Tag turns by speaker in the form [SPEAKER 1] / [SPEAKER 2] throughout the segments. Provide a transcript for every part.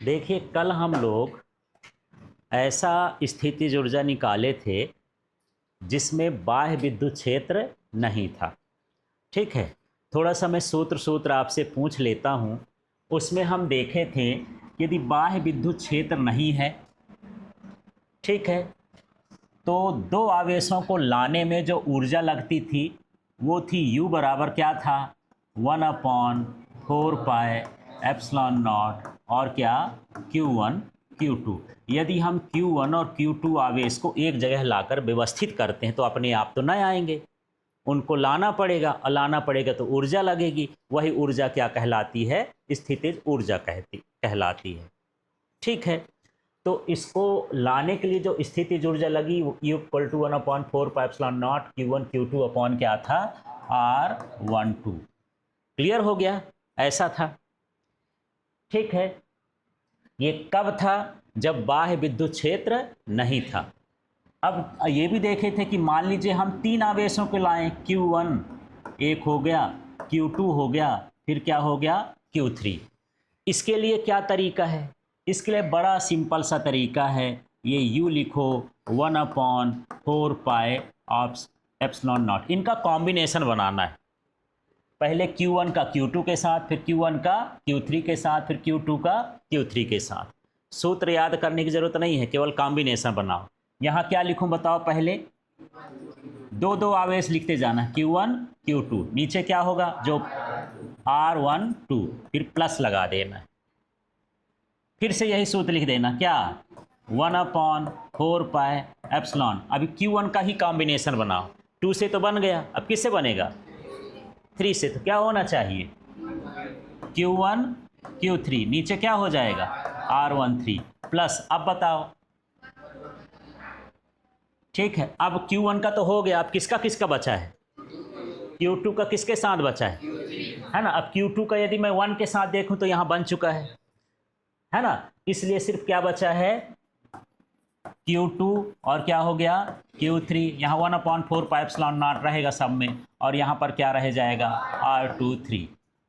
[SPEAKER 1] देखिए, कल हम लोग ऐसा स्थितिज ऊर्जा निकाले थे जिसमें बाह्य विद्युत क्षेत्र नहीं था। ठीक है। थोड़ा सा मैं सूत्र आपसे पूछ लेता हूँ। उसमें हम देखे थे कि यदि बाह्य विद्युत क्षेत्र नहीं है, ठीक है, तो दो आवेशों को लाने में जो ऊर्जा लगती थी वो थी U बराबर क्या था, 1/4 पाई एप्सिलॉन नॉट और क्या, Q1 Q2। यदि हम Q1 और Q2 आवेश को एक जगह लाकर व्यवस्थित करते हैं तो अपने आप तो न आएंगे, उनको लाना पड़ेगा, और लाना पड़ेगा तो ऊर्जा लगेगी। वही ऊर्जा क्या कहलाती है, स्थितिज ऊर्जा कहलाती है। ठीक है। तो इसको लाने के लिए जो स्थितिज ऊर्जा लगी वो U = 1/4 pi epsilon not Q1 Q2 upon क्या था, R12। क्लियर हो गया, ऐसा था। ठीक है। ये कब था, जब बाह्य विद्युत क्षेत्र नहीं था। अब ये भी देखे थे कि मान लीजिए हम तीन आवेशों को लाएं, Q1 एक हो गया, Q2 हो गया, फिर क्या हो गया, Q3। इसके लिए क्या तरीका है, इसके लिए बड़ा सिंपल सा तरीका है। ये U लिखो 1/4 पाई ऑफ एप्सिलॉन नॉट, इनका कॉम्बिनेशन बनाना है। पहले Q1 का Q2 के साथ, फिर Q1 का Q3 के साथ, फिर Q2 का Q3 के साथ। सूत्र याद करने की जरूरत नहीं है, केवल कॉम्बिनेशन बनाओ। यहाँ क्या लिखूं बताओ, पहले दो दो आवेश लिखते जाना, Q1 Q2, नीचे क्या होगा जो R12, फिर प्लस लगा देना। फिर से यही सूत्र लिख देना, क्या, 1/4 पाई एप्सिलॉन। अभी Q1 का ही कॉम्बिनेशन बनाओ, 2 से तो बन गया, अब किससे बनेगा, 3 से। तो क्या होना चाहिए, Q1 Q3, नीचे क्या हो जाएगा, R13 प्लस। अब बताओ, ठीक है, अब Q1 का तो हो गया, अब किसका किसका बचा है, Q2 का किसके साथ बचा है ना। अब Q2 का यदि मैं 1 के साथ देखूं तो यहां बन चुका है ना। इसलिए सिर्फ क्या बचा है, Q2 और क्या हो गया, Q3। यहाँ 1/4 पाई एप्सिलॉन नॉट रहेगा सब में, और यहाँ पर क्या रह जाएगा, R23।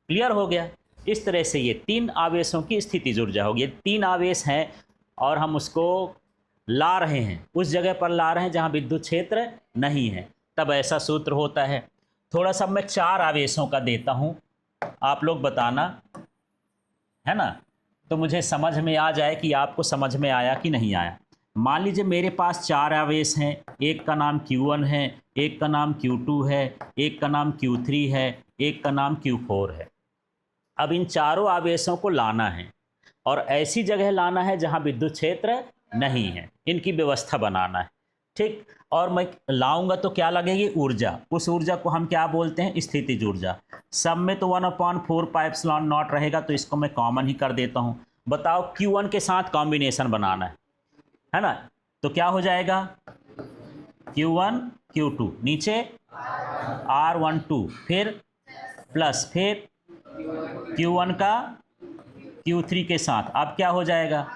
[SPEAKER 1] क्लियर हो गया। इस तरह से ये तीन आवेशों की स्थितिज ऊर्जा होगी। ये तीन आवेश हैं और हम उसको ला रहे हैं, उस जगह पर ला रहे हैं जहाँ विद्युत क्षेत्र नहीं है, तब ऐसा सूत्र होता है। थोड़ा सा मैं चार आवेशों का देता हूँ, आप लोग बताना, है ना, तो मुझे समझ में आ जाए कि आपको समझ में आया कि नहीं आया। मान लीजिए मेरे पास चार आवेश हैं, एक का नाम Q1 है, एक का नाम Q2 है, एक का नाम Q3 है, एक का नाम Q4 है। अब इन चारों आवेशों को लाना है और ऐसी जगह लाना है जहां विद्युत क्षेत्र नहीं है, इनकी व्यवस्था बनाना है। ठीक। और मैं लाऊंगा तो क्या लगेगी, ऊर्जा। उस ऊर्जा को हम क्या बोलते हैं, स्थितिज ऊर्जा। सब में तो 1/4 पाई एप्सिलॉन नॉट रहेगा, तो इसको मैं कॉमन ही कर देता हूं। बताओ, Q1 के साथ कॉम्बिनेशन बनाना है ना, तो क्या हो जाएगा, Q1 Q2, नीचे R12, फिर प्लस, फिर Q1 का Q3 के साथ, अब क्या हो जाएगा,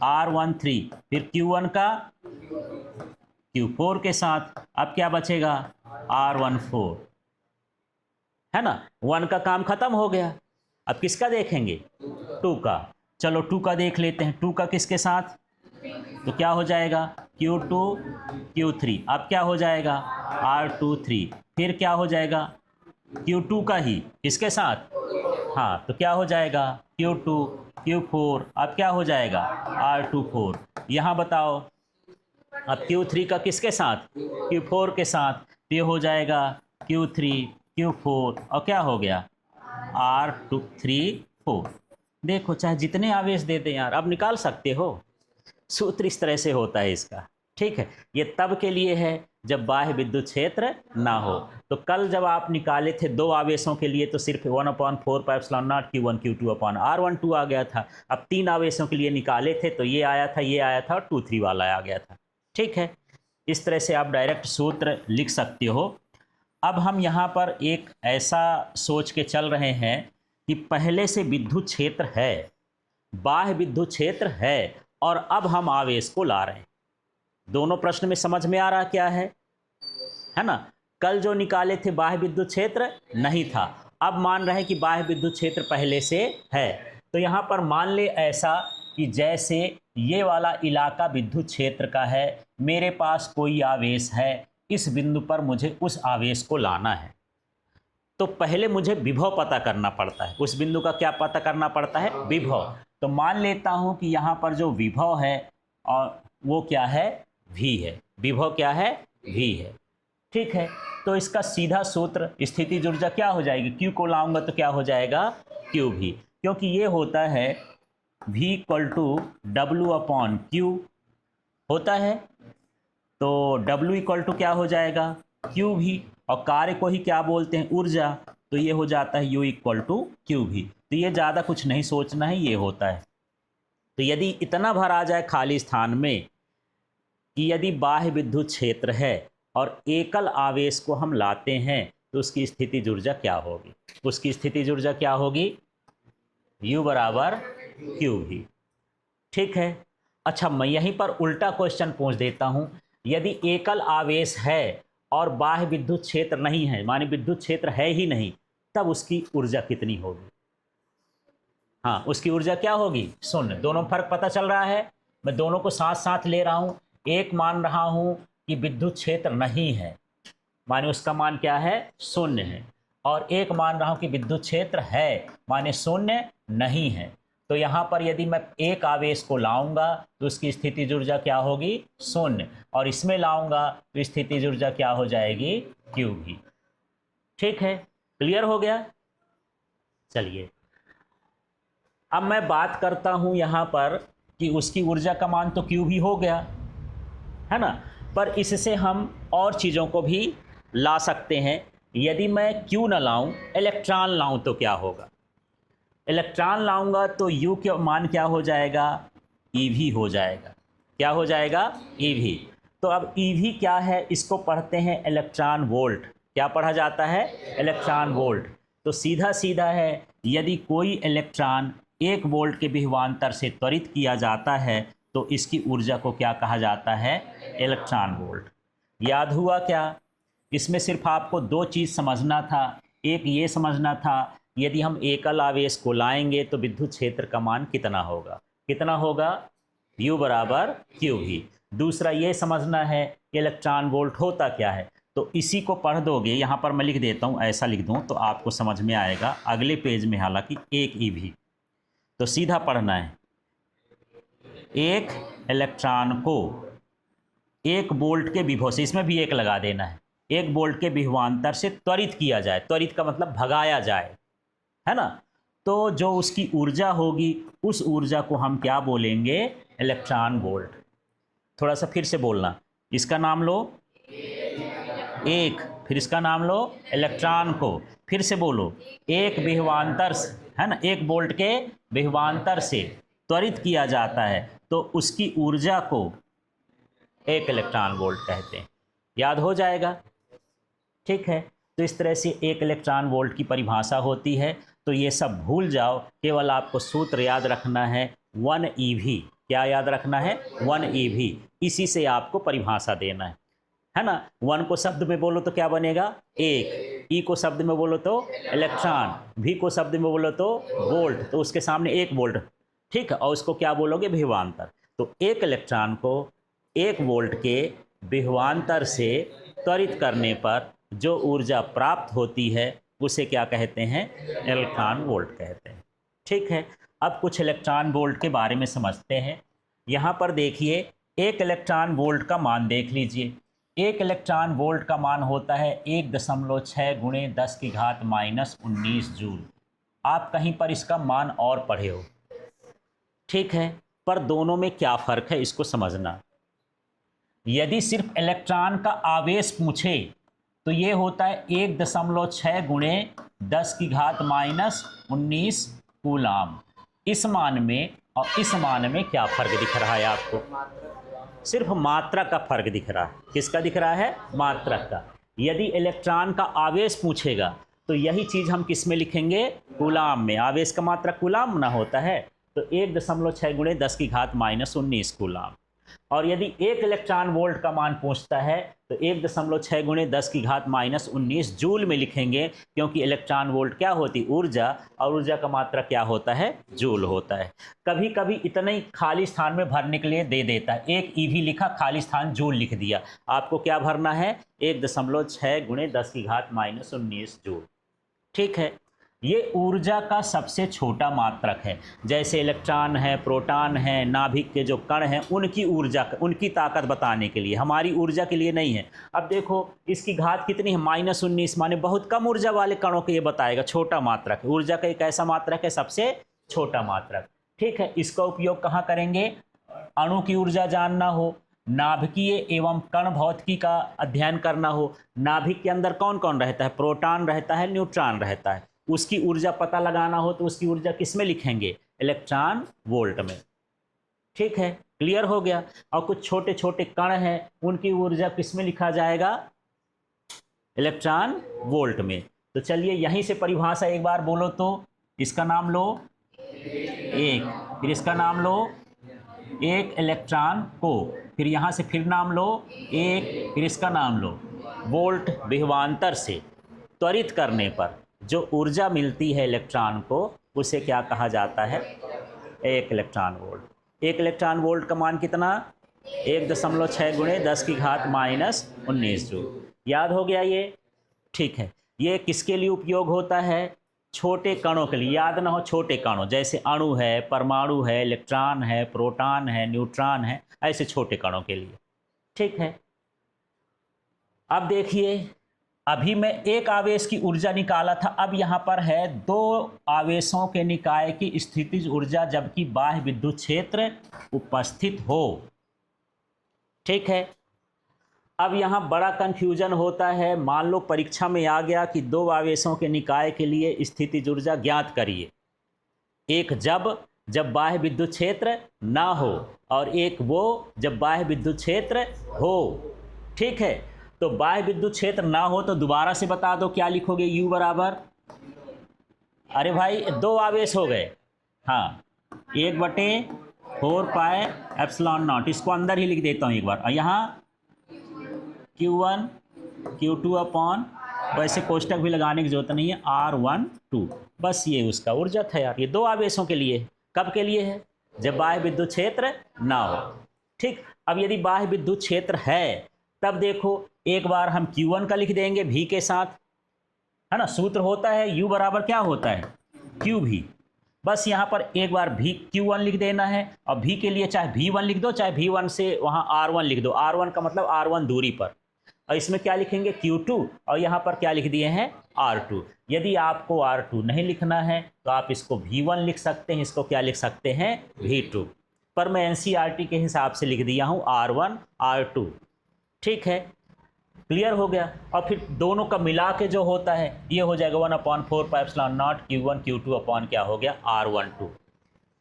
[SPEAKER 1] R13, फिर Q1 का Q4 के साथ, अब क्या बचेगा, R14, है ना। 1 का काम खत्म हो गया, अब किसका देखेंगे, 2 का। चलो 2 का देख लेते हैं, 2 का किसके साथ, तो क्या हो जाएगा, Q2 Q3, अब क्या हो जाएगा, R23, फिर क्या हो जाएगा, Q2 का ही किसके साथ, हाँ, तो क्या हो जाएगा, Q2 Q4, अब क्या हो जाएगा, R24। यहाँ बताओ, अब Q3 का किसके साथ, Q4 के साथ, तो ये हो जाएगा Q3 Q4, और क्या हो गया, R24। देखो, चाहे जितने आवेश दे दें यार, अब निकाल सकते हो। सूत्र इस तरह से होता है इसका। ठीक है। ये तब के लिए है जब बाह्य विद्युत क्षेत्र ना हो। तो कल जब आप निकाले थे दो आवेशों के लिए तो सिर्फ 1/4 pi epsilon not Q1 Q2 upon R12 आ गया था। अब तीन आवेशों के लिए निकाले थे तो ये आया था, ये आया था, और 2 3 वाला आ गया था। ठीक है। इस तरह से आप डायरेक्ट सूत्र लिख सकते हो। अब हम यहाँ पर एक ऐसा सोच के चल रहे हैं कि पहले से विद्युत क्षेत्र है, बाह्य विद्युत क्षेत्र है, और अब हम आवेश को ला रहे हैं। दोनों प्रश्न में समझ में आ रहा क्या है ना। कल जो निकाले थे बाह्य विद्युत क्षेत्र नहीं था, अब मान रहे हैं कि बाह्य विद्युत क्षेत्र पहले से है। तो यहाँ पर मान ले ऐसा कि जैसे ये वाला इलाका विद्युत क्षेत्र का है, मेरे पास कोई आवेश है, इस बिंदु पर मुझे उस आवेश को लाना है। तो पहले मुझे विभव पता करना पड़ता है। उस बिंदु का क्या पता करना पड़ता है? विभव। तो मान लेता हूँ कि यहाँ पर जो विभव है और वो क्या है? v है। विभव क्या है? v है। ठीक है, तो इसका सीधा सूत्र स्थितिज ऊर्जा क्या हो जाएगी? Q को लाऊंगा तो क्या हो जाएगा? QV, क्योंकि ये होता है V = W/Q होता है, तो W = क्या हो जाएगा? QV, और कार्य को ही क्या बोलते हैं? ऊर्जा, तो ये हो जाता है U = QV। तो ये ज़्यादा कुछ नहीं सोचना है, ये होता है। तो यदि इतना भर आ जाए खाली स्थान में कि यदि बाह्य विद्युत क्षेत्र है और एकल आवेश को हम लाते हैं तो उसकी स्थितिज ऊर्जा क्या होगी? उसकी स्थितिज ऊर्जा क्या होगी? U = QV। ठीक है, अच्छा मैं यहीं पर उल्टा क्वेश्चन पूछ देता हूँ। यदि एकल आवेश है और बाह्य विद्युत क्षेत्र नहीं है, माने विद्युत क्षेत्र है ही नहीं, तब उसकी ऊर्जा कितनी होगी? हाँ, उसकी ऊर्जा क्या होगी? शून्य। दोनों फर्क पता चल रहा है? मैं दोनों को साथ साथ ले रहा हूँ। एक मान रहा हूँ कि विद्युत क्षेत्र नहीं है, माने उसका मान क्या है? शून्य है, और एक मान रहा हूँ कि विद्युत क्षेत्र है, माने शून्य नहीं है। तो यहाँ पर यदि मैं एक आवेश को लाऊंगा तो उसकी स्थितिज ऊर्जा क्या होगी? शून्य, और इसमें लाऊंगा तो स्थितिज ऊर्जा क्या हो जाएगी? QV। ठीक है, क्लियर हो गया? चलिए अब मैं बात करता हूँ यहाँ पर कि उसकी ऊर्जा का मान तो QV हो गया है ना, पर इससे हम और चीज़ों को भी ला सकते हैं। यदि मैं Q न लाऊं, इलेक्ट्रॉन लाऊं तो क्या होगा? इलेक्ट्रॉन लाऊंगा तो U के मान क्या हो जाएगा? EV हो जाएगा। क्या हो जाएगा? EV। तो अब EV क्या है? इसको पढ़ते हैं इलेक्ट्रॉन वोल्ट। क्या पढ़ा जाता है? Electron volt. तो सीधा सीधा है, यदि कोई इलेक्ट्रॉन 1 वोल्ट के विभवांतर से त्वरित किया जाता है तो इसकी ऊर्जा को क्या कहा जाता है? Electron volt. याद हुआ क्या? इसमें सिर्फ आपको 2 चीज़ समझना था। एक ये समझना था यदि हम एकल आवेश को लाएंगे तो विद्युत क्षेत्र का मान कितना होगा? कितना होगा? U = QV। दूसरा ये समझना है कि इलेक्ट्रॉन वोल्ट होता क्या है। तो इसी को पढ़ दोगे, यहाँ पर मैं लिख देता हूँ, ऐसा लिख दूँ तो आपको समझ में आएगा अगले पेज में। हालांकि 1 EV तो सीधा पढ़ना है। एक इलेक्ट्रॉन को 1 वोल्ट के विभव से, इसमें भी 1 लगा देना है, 1 वोल्ट के विभवांतर से त्वरित किया जाए। त्वरित का मतलब भगाया जाए, है ना। तो जो उसकी ऊर्जा होगी उस ऊर्जा को हम क्या बोलेंगे? Electron volt. थोड़ा सा फिर से बोलना, इसका नाम लो 1, फिर इसका नाम लो इलेक्ट्रॉन को, फिर से बोलो 1 विभवांतर से, है ना, 1 वोल्ट के विभवांतर से त्वरित किया जाता है तो उसकी ऊर्जा को 1 इलेक्ट्रॉन वोल्ट कहते हैं। याद हो जाएगा? ठीक है, तो इस तरह से 1 इलेक्ट्रॉन वोल्ट की परिभाषा होती है। तो ये सब भूल जाओ, केवल आपको सूत्र याद रखना है 1 EV। क्या याद रखना है? 1 EV। इसी से आपको परिभाषा देना है ना। 1 को शब्द में बोलो तो क्या बनेगा? 1। E को शब्द में बोलो तो इलेक्ट्रॉन, V को शब्द में बोलो तो वोल्ट, तो उसके सामने 1 वोल्ट। ठीक है, और उसको क्या बोलोगे? विभवांतर। तो 1 इलेक्ट्रॉन को 1 वोल्ट के विभवांतर से त्वरित करने पर जो ऊर्जा प्राप्त होती है उसे क्या कहते हैं? इलेक्ट्रॉन वोल्ट कहते हैं। ठीक है, अब कुछ इलेक्ट्रॉन वोल्ट के बारे में समझते हैं। यहाँ पर देखिए, 1 इलेक्ट्रॉन वोल्ट का मान देख लीजिए। 1 इलेक्ट्रॉन वोल्ट का मान होता है 1.6 × 10⁻⁻19 जूल। आप कहीं पर इसका मान और पढ़े हो, ठीक है, पर दोनों में क्या फ़र्क है इसको समझना। यदि सिर्फ इलेक्ट्रॉन का आवेश पूछे तो ये होता है 1.6 × 10⁻⁻19 कूलाम। इस मान में और इस मान में क्या फ़र्क दिख रहा है आपको? सिर्फ मात्रा का फ़र्क दिख रहा है। किसका दिख रहा है? मात्रा का। यदि इलेक्ट्रॉन का आवेश पूछेगा तो यही चीज़ हम किस में लिखेंगे? कूलाम में। आवेश का मात्रा कूलाम ना होता है, तो 1.6 × 10⁻⁻19 कूलाम। और यदि 1 इलेक्ट्रॉन वोल्ट का मान पूछता है तो 1.6 गुणे 10 की घात -19 जूल में लिखेंगे, क्योंकि इलेक्ट्रॉन वोल्ट क्या होती ऊर्जा, और ऊर्जा का मात्रा क्या होता है जूल होता है। कभी कभी इतना ही खाली स्थान में भरने के लिए दे देता है, एक ईवी लिखा खाली स्थान जूल लिख दिया, आपको क्या भरना है 1.6 गुणे 10 की घात -19 जूल। ठीक है, ये ऊर्जा का सबसे छोटा मात्रक है। जैसे इलेक्ट्रॉन है, प्रोटॉन है, नाभिक के जो कण हैं, उनकी ऊर्जा, उनकी ताकत बताने के लिए, हमारी ऊर्जा के लिए नहीं है। अब देखो इसकी घात कितनी है -19, माने बहुत कम ऊर्जा वाले कणों के ये बताएगा, छोटा मात्रक। ऊर्जा का एक ऐसा मात्रक है सबसे छोटा मात्रक। ठीक है, इसका उपयोग कहाँ करेंगे, अणु की ऊर्जा जानना हो, नाभिकीय एवं कण भौतिकी का अध्ययन करना हो। नाभिक के अंदर कौन कौन रहता है, प्रोटॉन रहता है, न्यूट्रॉन रहता है, उसकी ऊर्जा पता लगाना हो तो उसकी ऊर्जा किस में लिखेंगे, इलेक्ट्रॉन वोल्ट में। ठीक है, क्लियर हो गया। और कुछ छोटे छोटे कण हैं, उनकी ऊर्जा किस में लिखा जाएगा, इलेक्ट्रॉन वोल्ट में। तो चलिए यहीं से परिभाषा एक बार बोलो तो, इसका नाम लो 1, फिर इसका नाम लो 1 इलेक्ट्रॉन को, फिर यहाँ से फिर नाम लो 1, फिर इसका नाम लो वोल्ट। विभवांतर से त्वरित करने पर जो ऊर्जा मिलती है इलेक्ट्रॉन को, उसे क्या कहा जाता है, 1 इलेक्ट्रॉन वोल्ट। 1 इलेक्ट्रॉन वोल्ट का मान कितना, 1.6 गुणे 10 की घात -19 जूल। याद हो गया ये। ठीक है, ये किसके लिए उपयोग होता है, छोटे कणों के लिए। याद ना हो, छोटे कणों जैसे अणु है, परमाणु है, इलेक्ट्रॉन है, प्रोटॉन है, न्यूट्रॉन है, ऐसे छोटे कणों के लिए। ठीक है, अब देखिए, अभी मैं एक आवेश की ऊर्जा निकाला था, अब यहाँ पर है 2 आवेशों के निकाय की स्थितिज ऊर्जा जबकि बाह्य विद्युत क्षेत्र उपस्थित हो। ठीक है, अब यहाँ बड़ा कंफ्यूजन होता है। मान लो परीक्षा में आ गया कि 2 आवेशों के निकाय के लिए स्थितिज ऊर्जा ज्ञात करिए, एक जब बाह्य विद्युत क्षेत्र ना हो, और एक वो जब बाह्य विद्युत क्षेत्र हो। ठीक है, तो बाह्य विद्युत क्षेत्र ना हो तो दोबारा से बता दो क्या लिखोगे, U बराबर, अरे भाई 2 आवेश हो गए, हाँ 1/4 पाई एप्सिलॉन नॉट, इसको अंदर ही लिख देता हूँ एक बार। और यहाँ Q1 Q2 अपॉन, वैसे कोष्टक भी लगाने की जरूरत नहीं है, R12, बस ये उसका ऊर्जा था यार। ये 2 आवेशों के लिए, कब के लिए है, जब बाह्य विद्युत क्षेत्र ना हो। ठीक, अब यदि बाह्य विद्युत क्षेत्र है तब देखो एक बार हम Q1 का लिख देंगे V के साथ, है ना, सूत्र होता है U बराबर क्या होता है QV। बस यहाँ पर एक बार Q1 लिख देना है, और V के लिए चाहे V1 लिख दो, चाहे V1 से वहाँ R1 लिख दो, R1 का मतलब R1 दूरी पर, और इसमें क्या लिखेंगे Q2, और यहाँ पर क्या लिख दिए हैं R2। यदि आपको R2 नहीं लिखना है तो आप इसको V1 लिख सकते हैं, इसको क्या लिख सकते हैं V2, पर मैं NCERT के हिसाब से लिख दिया हूँ R1 R2। ठीक है, क्लियर हो गया। और फिर दोनों का मिला के जो होता है ये हो जाएगा 1/4 pi epsilon not Q1 Q2 upon क्या हो गया R12।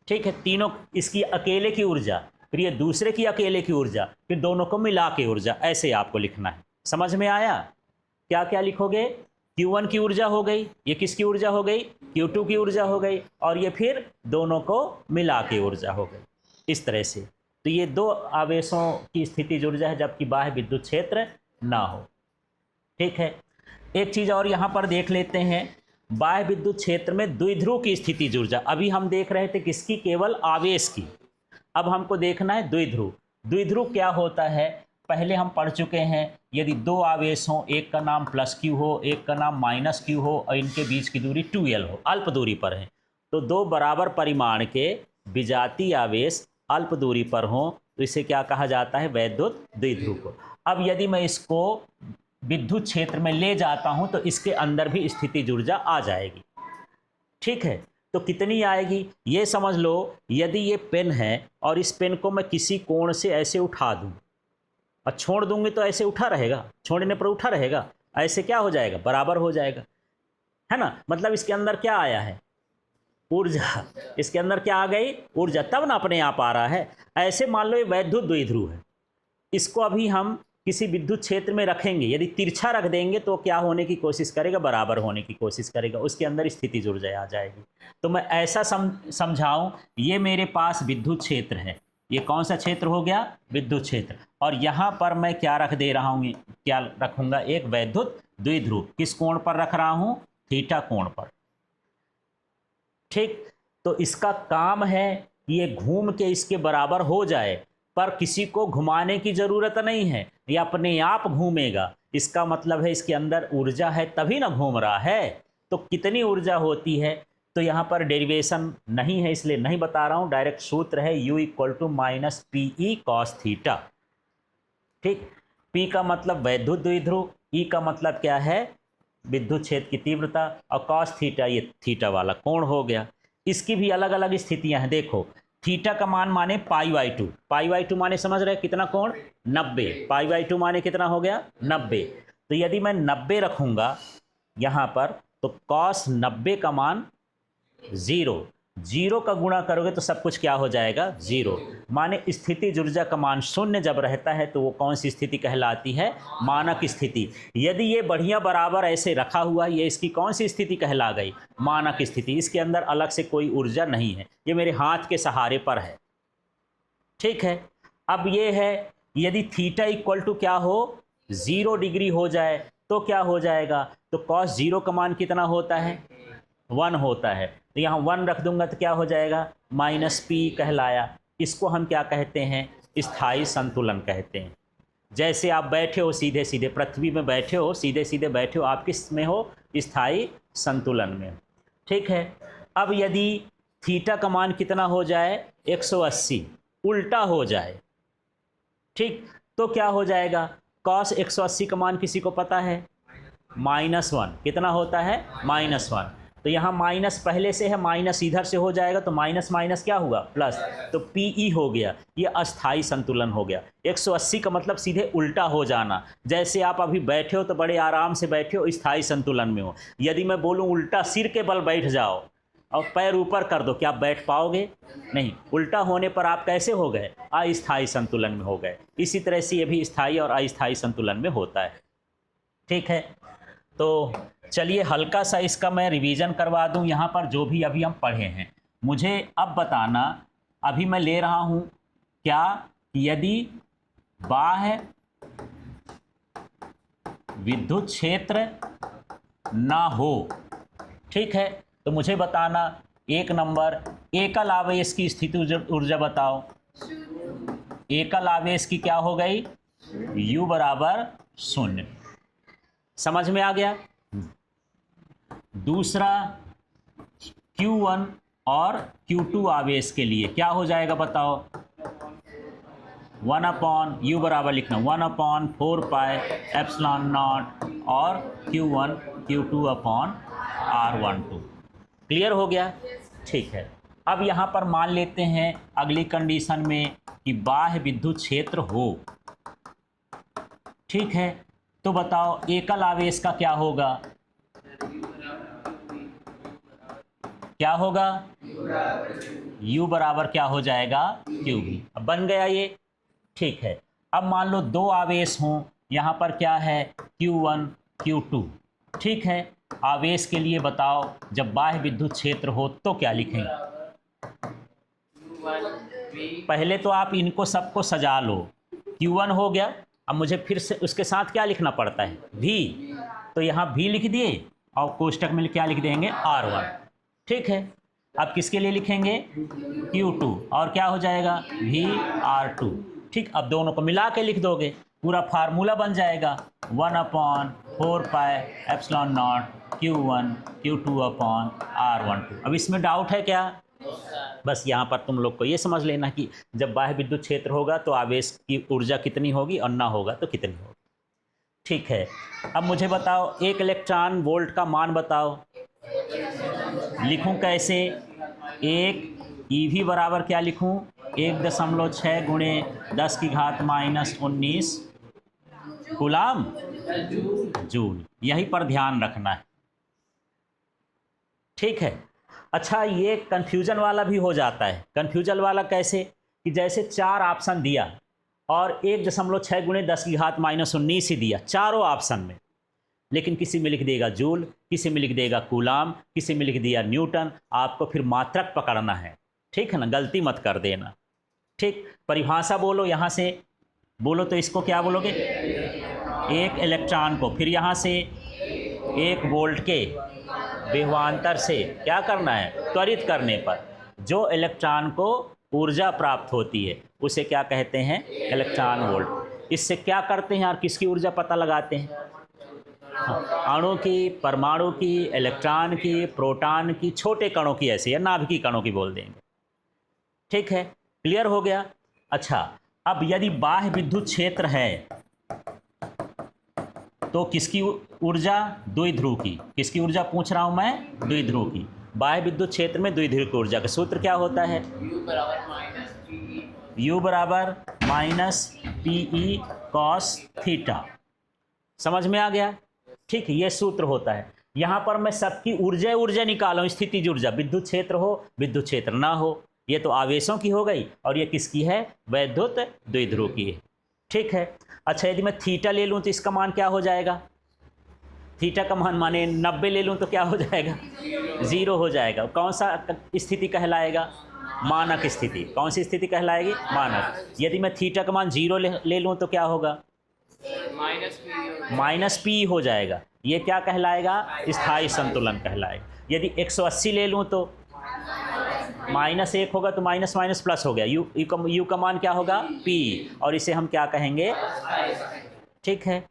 [SPEAKER 1] ठीक है, तीनों इसकी अकेले की ऊर्जा, फिर ये दूसरे की अकेले की ऊर्जा, फिर दोनों को मिला के ऊर्जा, ऐसे आपको लिखना है। समझ में आया, क्या क्या लिखोगे, Q1 की ऊर्जा हो गई, ये किसकी ऊर्जा हो गई, Q2 की ऊर्जा हो गई, और ये फिर दोनों को मिला के ऊर्जा हो गई, इस तरह से। तो ये 2 आवेशों की स्थितिज ऊर्जा है जबकि बाह्य विद्युत क्षेत्र ना हो। ठीक है, एक चीज़ और यहाँ पर देख लेते हैं, बाह्य विद्युत क्षेत्र में द्विध्रुव की स्थितिज ऊर्जा। अभी हम देख रहे थे किसकी, केवल आवेश की, अब हमको देखना है द्विध्रुव। द्विध्रुव क्या होता है, पहले हम पढ़ चुके हैं, यदि 2 आवेश हों, एक का नाम +Q हो, एक का नाम -Q हो, और इनके बीच की दूरी 2L हो, अल्प दूरी पर है, तो 2 बराबर परिमाण के विजातीय आवेश अल्प दूरी पर हों तो इसे क्या कहा जाता है, वैद्युत द्विध्रुव को। अब यदि मैं इसको विद्युत क्षेत्र में ले जाता हूं तो इसके अंदर भी स्थितिज ऊर्जा आ जाएगी। ठीक है, तो कितनी आएगी ये समझ लो। यदि ये पेन है और इस पेन को मैं किसी कोण से ऐसे उठा दूं और छोड़ दूंगी तो ऐसे उठा रहेगा, छोड़ने पर उठा रहेगा, ऐसे क्या हो जाएगा, बराबर हो जाएगा, है ना। मतलब इसके अंदर क्या आया है, ऊर्जा, इसके अंदर क्या आ गई, ऊर्जा, तब ना अपने आप आ रहा है। ऐसे मान लो ये वैद्युत द्विध्रुव है, इसको अभी हम किसी विद्युत क्षेत्र में रखेंगे, यदि तिरछा रख देंगे तो क्या होने की कोशिश करेगा, बराबर होने की कोशिश करेगा, उसके अंदर स्थितिज ऊर्जा आ जाएगी। तो मैं ऐसा समझाऊं, ये मेरे पास विद्युत क्षेत्र है, ये कौन सा क्षेत्र हो गया? विद्युत क्षेत्र। और यहाँ पर मैं क्या रख दे रहा हूँ, क्या रखूँगा? एक वैद्युत द्विध्रुव। किस कोण पर रख रहा हूँ? थीटा कोण पर। ठीक, तो इसका काम है ये घूम के इसके बराबर हो जाए, पर किसी को घुमाने की ज़रूरत नहीं है, ये अपने आप घूमेगा। इसका मतलब है इसके अंदर ऊर्जा है तभी ना घूम रहा है। तो कितनी ऊर्जा होती है? तो यहाँ पर डेरिवेशन नहीं है इसलिए नहीं बता रहा हूँ, डायरेक्ट सूत्र है U = -PE cos थीटा। ठीक, P का मतलब वैद्युत द्विध्रुव, E का मतलब क्या है? विद्युत क्षेत्र की तीव्रता, और cos थीटा ये थीटा वाला कोण हो गया। इसकी भी अलग अलग स्थितियां हैं। देखो, थीटा का मान माने π/2, π/2 माने समझ रहे कितना कोण? 90। π/2 माने कितना हो गया? 90। तो यदि मैं 90 रखूँगा यहाँ पर, तो cos 90 का मान 0, 0 का गुणा करोगे तो सब कुछ क्या हो जाएगा? 0। माने स्थितिज ऊर्जा का मान 0 जब रहता है तो वो कौन सी स्थिति कहलाती है? मानक स्थिति। यदि ये बढ़िया बराबर ऐसे रखा हुआ, ये इसकी कौन सी स्थिति कहला गई? मानक स्थिति। इसके अंदर अलग से कोई ऊर्जा नहीं है, ये मेरे हाथ के सहारे पर है। ठीक है, अब ये है यदि थीटा इक्वल टू क्या हो? 0 डिग्री हो जाए तो क्या हो जाएगा? तो cos 0 का मान कितना होता है? 1 होता है। तो यहाँ 1 रख दूंगा तो क्या हो जाएगा? -P कहलाया। इसको हम क्या कहते हैं? स्थायी संतुलन कहते हैं। जैसे आप बैठे हो सीधे सीधे पृथ्वी में बैठे हो, सीधे सीधे बैठे हो, आप किस में हो? स्थायी संतुलन में। ठीक है, अब यदि थीटा का मान कितना हो जाए? 180, उल्टा हो जाए, ठीक, तो क्या हो जाएगा? cos 180 का मान किसी को पता है? -1। कितना होता है? -1। तो यहाँ माइनस पहले से है, माइनस इधर से हो जाएगा तो माइनस माइनस क्या हुआ? प्लस। तो PE हो गया, ये अस्थाई संतुलन हो गया। 180 का मतलब सीधे उल्टा हो जाना। जैसे आप अभी बैठे हो तो बड़े आराम से बैठे हो, स्थायी संतुलन में हो। यदि मैं बोलूँ उल्टा सिर के बल बैठ जाओ और पैर ऊपर कर दो, क्या आप बैठ पाओगे? नहीं। उल्टा होने पर आप कैसे हो गए? अस्थाई संतुलन में हो गए। इसी तरह से ये भी स्थायी और अस्थाई संतुलन में होता है। ठीक है, तो चलिए हल्का सा इसका मैं रिवीजन करवा दूं। यहाँ पर जो भी अभी हम पढ़े हैं, मुझे अब बताना, अभी मैं ले रहा हूँ क्या? यदि बाह्य विद्युत क्षेत्र ना हो, ठीक है, तो मुझे बताना 1 नंबर, एकल आवेश की स्थिति ऊर्जा बताओ। एकल आवेश की क्या हो गई? U = 0। समझ में आ गया? दूसरा, Q1 और Q2 आवेश के लिए क्या हो जाएगा बताओ? 1/U बराबर लिखना 1/4πε0 और Q1 Q2/R12। क्लियर हो गया? ठीक है, अब यहाँ पर मान लेते हैं अगली कंडीशन में कि बाह्य विद्युत क्षेत्र हो। ठीक है, तो बताओ एकल आवेश का क्या होगा? क्या होगा? U बराबर क्या हो जाएगा? QV। अब बन गया ये। ठीक है, अब मान लो 2 आवेश हों, यहाँ पर क्या है? Q1 Q2। ठीक है, आवेश के लिए बताओ जब बाह्य विद्युत क्षेत्र हो तो क्या लिखेंगे? पहले तो आप इनको सबको सजा लो। Q1 हो गया, अब मुझे फिर से उसके साथ क्या लिखना पड़ता है? V। तो यहाँ V लिख दिए और कोष्टक में क्या लिख देंगे? R1। ठीक है, अब किसके लिए लिखेंगे? Q2, और क्या हो जाएगा? VR2। ठीक, अब दोनों को मिला के लिख दोगे, पूरा फार्मूला बन जाएगा 1/4πε0 Q1 Q2/R12। अब इसमें डाउट है क्या? बस यहाँ पर तुम लोग को ये समझ लेना कि जब बाह्य विद्युत क्षेत्र होगा तो आवेश की ऊर्जा कितनी होगी और ना होगा तो कितनी होगी। ठीक है, अब मुझे बताओ 1 इलेक्ट्रॉन वोल्ट का मान बताओ। लिखूं कैसे? 1 EV बराबर क्या लिखूं? 1.6 × 10⁻⁻19 कूलाम जूल। यहीं पर ध्यान रखना है। ठीक है, अच्छा ये कन्फ्यूजन वाला भी हो जाता है। कन्फ्यूजन वाला कैसे? कि जैसे 4 ऑप्शन दिया और 1.6 × 10⁻⁻19 ही दिया चारों ऑप्शन में, लेकिन किसी में लिख देगा जूल, किसी में लिख देगा कूलाम, किसी में लिख दिया न्यूटन। आपको फिर मात्रक पकड़ना है। ठीक है ना, गलती मत कर देना। ठीक, परिभाषा बोलो, यहाँ से बोलो तो इसको क्या बोलोगे? एक इलेक्ट्रॉन को फिर यहाँ से 1 वोल्ट के विभवांतर से क्या करना है? त्वरित करने पर जो इलेक्ट्रॉन को ऊर्जा प्राप्त होती है उसे क्या कहते हैं? Electron volt. इससे क्या करते हैं और किसकी ऊर्जा पता लगाते हैं? अणु की, परमाणु की, इलेक्ट्रॉन की, प्रोटॉन की, छोटे कणों की, ऐसे या नाभिकीय कणों की बोल देंगे। ठीक है, क्लियर हो गया? अच्छा, अब यदि बाह्य विद्युत क्षेत्र है तो किसकी ऊर्जा? द्विध्रुव की। किसकी ऊर्जा पूछ रहा हूं मैं? द्विध्रुव की। बाह्य विद्युत क्षेत्र में द्विध्रुव की ऊर्जा का सूत्र क्या होता है? U बराबर माइनस PE कॉस थीटा। समझ में आ गया? ठीक, ये सूत्र होता है। यहाँ पर मैं सबकी ऊर्जा निकाला हूँ, स्थितिज ऊर्जा, विद्युत क्षेत्र हो विद्युत क्षेत्र ना हो, ये तो आवेशों की हो गई, और ये किसकी है? वैद्युत द्विध्रुव की है। ठीक है। अच्छा, यदि मैं थीटा ले लूँ तो इसका मान क्या हो जाएगा? थीटा का मान माने 90 ले लूँ तो क्या हो जाएगा? 0 हो जाएगा। कौन सा स्थिति कहलाएगा? मानक स्थिति। कौन सी स्थिति कहलाएगी? मानक। यदि मैं थीटा का मान 0 ले लूँ तो क्या होगा? माइनस पी हो जाएगा। ये क्या कहलाएगा? स्थायी संतुलन कहलाएगा। यदि 180 ले लूँ तो -1 होगा तो माइनस माइनस प्लस हो गया। यू का मान क्या होगा? P, और इसे हम क्या कहेंगे? ठीक है।